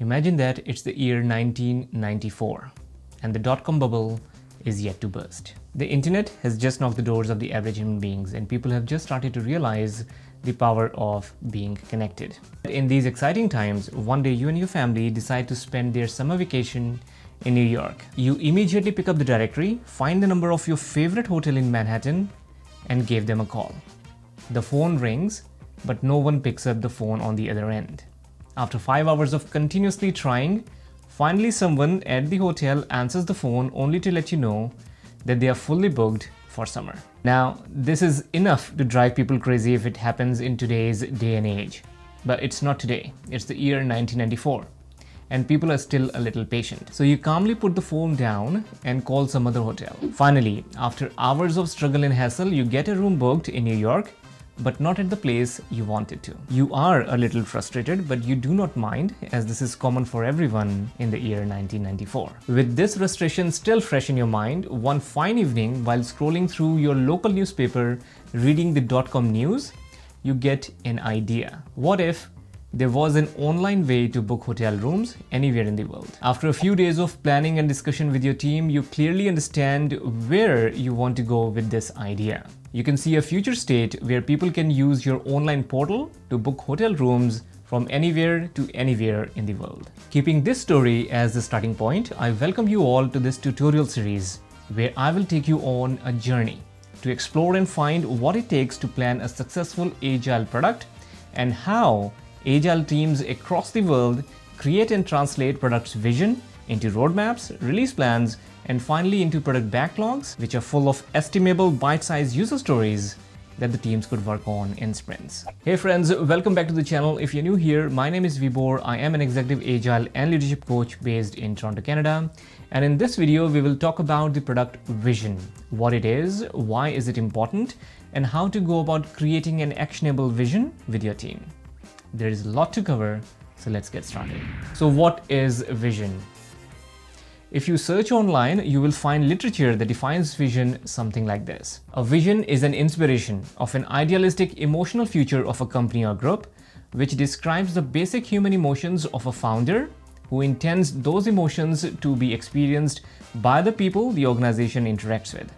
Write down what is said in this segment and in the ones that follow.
Imagine that it's the year 1994 and the dot-com bubble is yet to burst. The internet has just knocked the doors of the average human beings and people have just started to realize the power of being connected. In these exciting times, one day you and your family decide to spend their summer vacation in New York. You immediately pick up the directory, find the number of your favorite hotel in Manhattan and give them a call. The phone rings, but no one picks up the phone on the other end. After 5 hours of continuously trying, finally someone at the hotel answers the phone only to let you know that they are fully booked for summer. Now, this is enough to drive people crazy if it happens in today's day and age. But it's not today, it's the year 1994. And people are still a little patient. So you calmly put the phone down and call some other hotel. Finally, after hours of struggle and hassle, you get a room booked in New York, but not at the place you wanted to. You are a little frustrated, but you do not mind, as this is common for everyone in the year 1994. With this frustration still fresh in your mind, one fine evening, while scrolling through your local newspaper, reading the dot-com news, you get an idea. What if there was an online way to book hotel rooms anywhere in the world? After a few days of planning and discussion with your team, you clearly understand where you want to go with this idea. You can see a future state where people can use your online portal to book hotel rooms from anywhere to anywhere in the world. Keeping this story as the starting point, I welcome you all to this tutorial series where I will take you on a journey to explore and find what it takes to plan a successful agile product and how agile teams across the world create and translate product's vision into roadmaps, release plans, and finally into product backlogs, which are full of estimable bite-sized user stories that the teams could work on in sprints. Hey friends, welcome back to the channel. If you're new here, my name is Vibor. I am an executive agile and leadership coach based in Toronto, Canada. And in this video, we will talk about the product vision, what it is, why is it important, and how to go about creating an actionable vision with your team. There is a lot to cover, so let's get started. So what is vision? If you search online, you will find literature that defines vision something like this. A vision is an inspiration of an idealistic emotional future of a company or group, which describes the basic human emotions of a founder who intends those emotions to be experienced by the people the organization interacts with.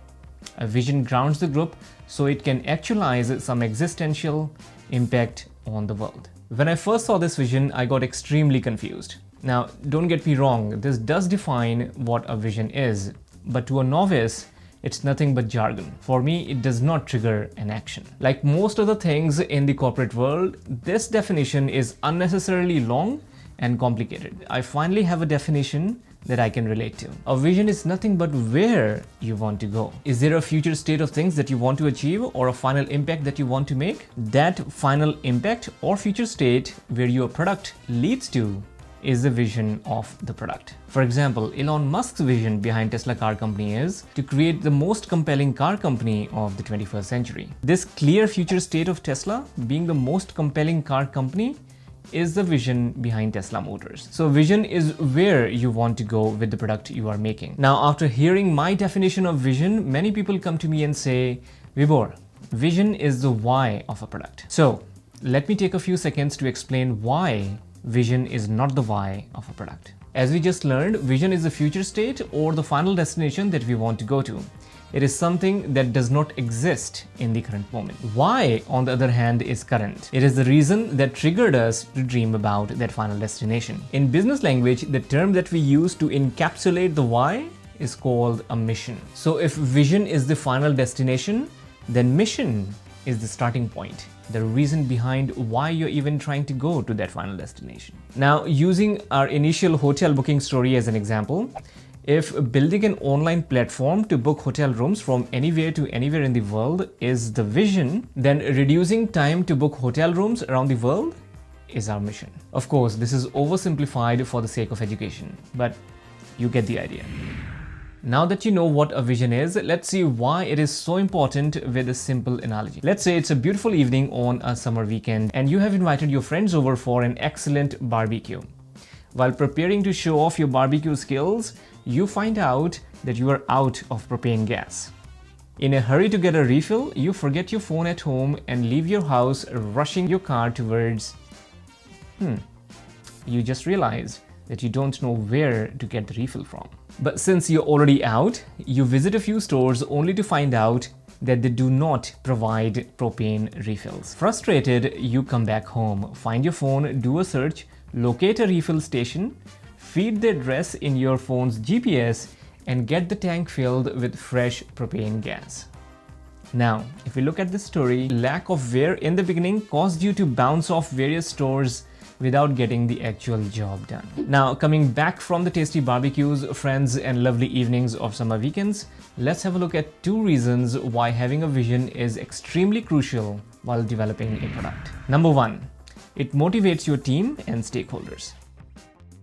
A vision grounds the group so it can actualize some existential impact on the world. When I first saw this vision, I got extremely confused. Now, don't get me wrong, this does define what a vision is, but to a novice, it's nothing but jargon. For me, it does not trigger an action. Like most other things in the corporate world, this definition is unnecessarily long and complicated. I finally have a definition that I can relate to. A vision is nothing but where you want to go. Is there a future state of things that you want to achieve or a final impact that you want to make? That final impact or future state where your product leads to is the vision of the product. For example, Elon Musk's vision behind Tesla car company is to create the most compelling car company of the 21st century. This clear future state of Tesla being the most compelling car company is the vision behind Tesla Motors. So vision is where you want to go with the product you are making. Now, after hearing my definition of vision, many people come to me and say, Vibor, vision is the why of a product. So let me take a few seconds to explain why vision is not the why of a product. As we just learned, vision is the future state or the final destination that we want to go to. It is something that does not exist in the current moment. Why, on the other hand, is current. It is the reason that triggered us to dream about that final destination. In business language, the term that we use to encapsulate the why is called a mission. So if vision is the final destination, then mission is the starting point, the reason behind why you're even trying to go to that final destination. Now, using our initial hotel booking story as an example, if building an online platform to book hotel rooms from anywhere to anywhere in the world is the vision, then reducing time to book hotel rooms around the world is our mission. Of course, this is oversimplified for the sake of education, but you get the idea. Now that you know what a vision is, let's see why it is so important with a simple analogy. Let's say it's a beautiful evening on a summer weekend and you have invited your friends over for an excellent barbecue. While preparing to show off your barbecue skills, you find out that you are out of propane gas. In a hurry to get a refill, you forget your phone at home and leave your house rushing your car towards... You just realized that you don't know where to get the refill from. But since you're already out, you visit a few stores only to find out that they do not provide propane refills. Frustrated, you come back home, find your phone, do a search, locate a refill station, feed the address in your phone's GPS, and get the tank filled with fresh propane gas. Now, if we look at this story, lack of where in the beginning caused you to bounce off various stores without getting the actual job done. Now, coming back from the tasty barbecues, friends, and lovely evenings of summer weekends, let's have a look at 2 reasons why having a vision is extremely crucial while developing a product. Number 1, it motivates your team and stakeholders.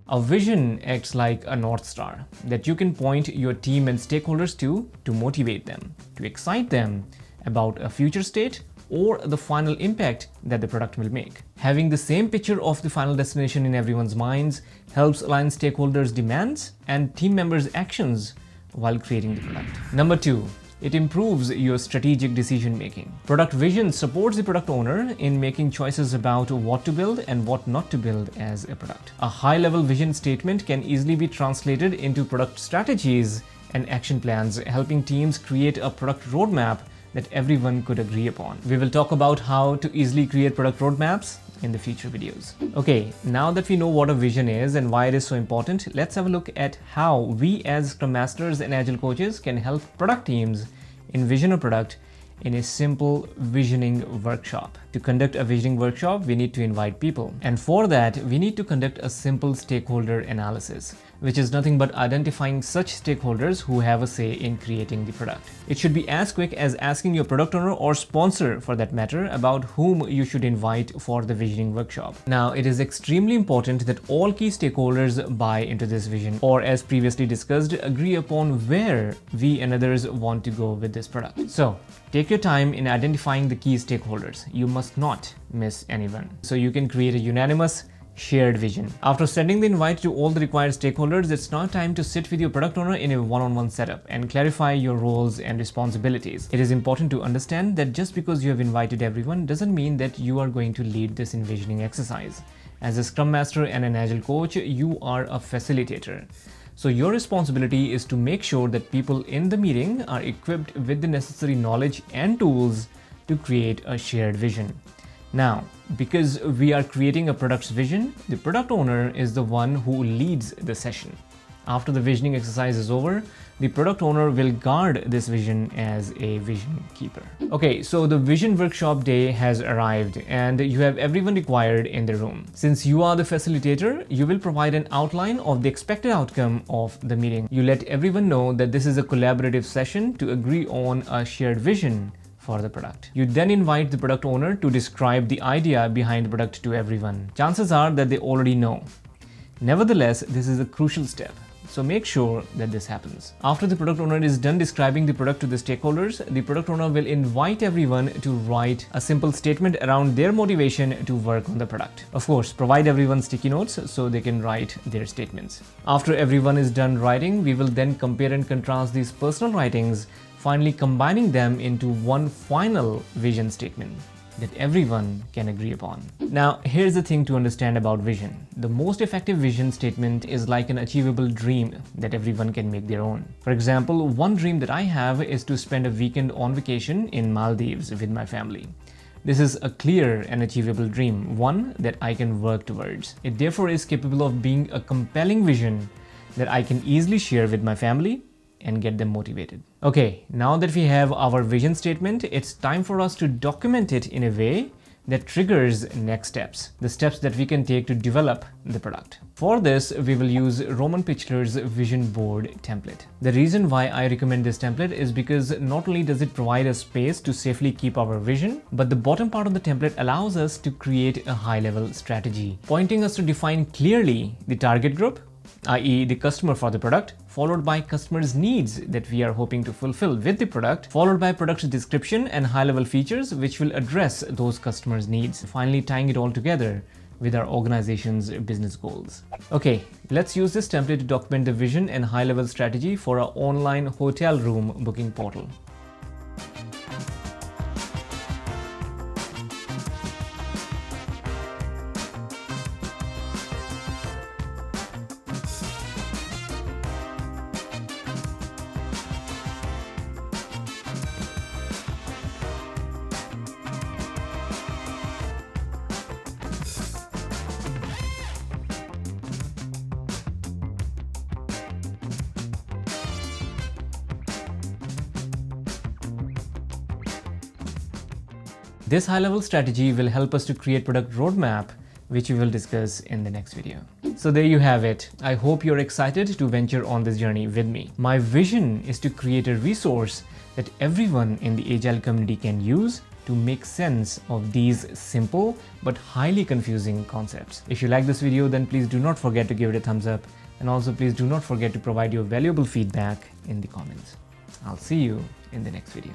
A vision acts like a North Star that you can point your team and stakeholders to motivate them, to excite them about a future state or the final impact that the product will make. Having the same picture of the final destination in everyone's minds helps align stakeholders' demands and team members' actions while creating the product. Number 2, it improves your strategic decision making. Product vision supports the product owner in making choices about what to build and what not to build as a product. A high-level vision statement can easily be translated into product strategies and action plans, helping teams create a product roadmap that everyone could agree upon. We will talk about how to easily create product roadmaps in the future videos. Okay, now that we know what a vision is and why it is so important, let's have a look at how we as Scrum Masters and Agile coaches can help product teams envision a product in a simple visioning workshop. To conduct a visioning workshop, we need to invite people. And for that, we need to conduct a simple stakeholder analysis, which is nothing but identifying such stakeholders who have a say in creating the product. It should be as quick as asking your product owner or sponsor for that matter about whom you should invite for the visioning workshop. Now, it is extremely important that all key stakeholders buy into this vision, or as previously discussed, agree upon where we and others want to go with this product. So, take your time in identifying the key stakeholders. You must not miss anyone, so you can create a unanimous shared vision. After sending the invite to all the required stakeholders, it's now time to sit with your product owner in a one-on-one setup and clarify your roles and responsibilities. It is important to understand that just because you have invited everyone doesn't mean that you are going to lead this envisioning exercise. As a Scrum Master and an Agile coach, you are a facilitator. So your responsibility is to make sure that people in the meeting are equipped with the necessary knowledge and tools to create a shared vision. Now, because we are creating a product's vision, the product owner is the one who leads the session. After the visioning exercise is over, the product owner will guard this vision as a vision keeper. Okay, so the vision workshop day has arrived and you have everyone required in the room. Since you are the facilitator, you will provide an outline of the expected outcome of the meeting. You let everyone know that this is a collaborative session to agree on a shared vision for the product. You then invite the product owner to describe the idea behind the product to everyone. Chances are that they already know. Nevertheless, this is a crucial step, so make sure that this happens. After the product owner is done describing the product to the stakeholders, the product owner will invite everyone to write a simple statement around their motivation to work on the product. Of course, provide everyone sticky notes so they can write their statements. After everyone is done writing, we will then compare and contrast these personal writings, finally combining them into one final vision statement that everyone can agree upon. Now, here's the thing to understand about vision. The most effective vision statement is like an achievable dream that everyone can make their own. For example, one dream that I have is to spend a weekend on vacation in Maldives with my family. This is a clear and achievable dream, one that I can work towards. It therefore is capable of being a compelling vision that I can easily share with my family and get them motivated. Okay, now that we have our vision statement, it's time for us to document it in a way that triggers next steps, the steps that we can take to develop the product. For this, we will use Roman Pichler's vision board template. The reason why I recommend this template is because not only does it provide a space to safely keep our vision, but the bottom part of the template allows us to create a high-level strategy, pointing us to define clearly the target group, i.e. the customer for the product, followed by customers' needs that we are hoping to fulfill with the product, followed by product description and high-level features which will address those customers' needs, finally tying it all together with our organization's business goals. Okay, let's use this template to document the vision and high-level strategy for our online hotel room booking portal. This high-level strategy will help us to create product roadmap, which we will discuss in the next video. So there you have it. I hope you're excited to venture on this journey with me. My vision is to create a resource that everyone in the Agile community can use to make sense of these simple but highly confusing concepts. If you like this video, then please do not forget to give it a thumbs up, and also please do not forget to provide your valuable feedback in the comments. I'll see you in the next video.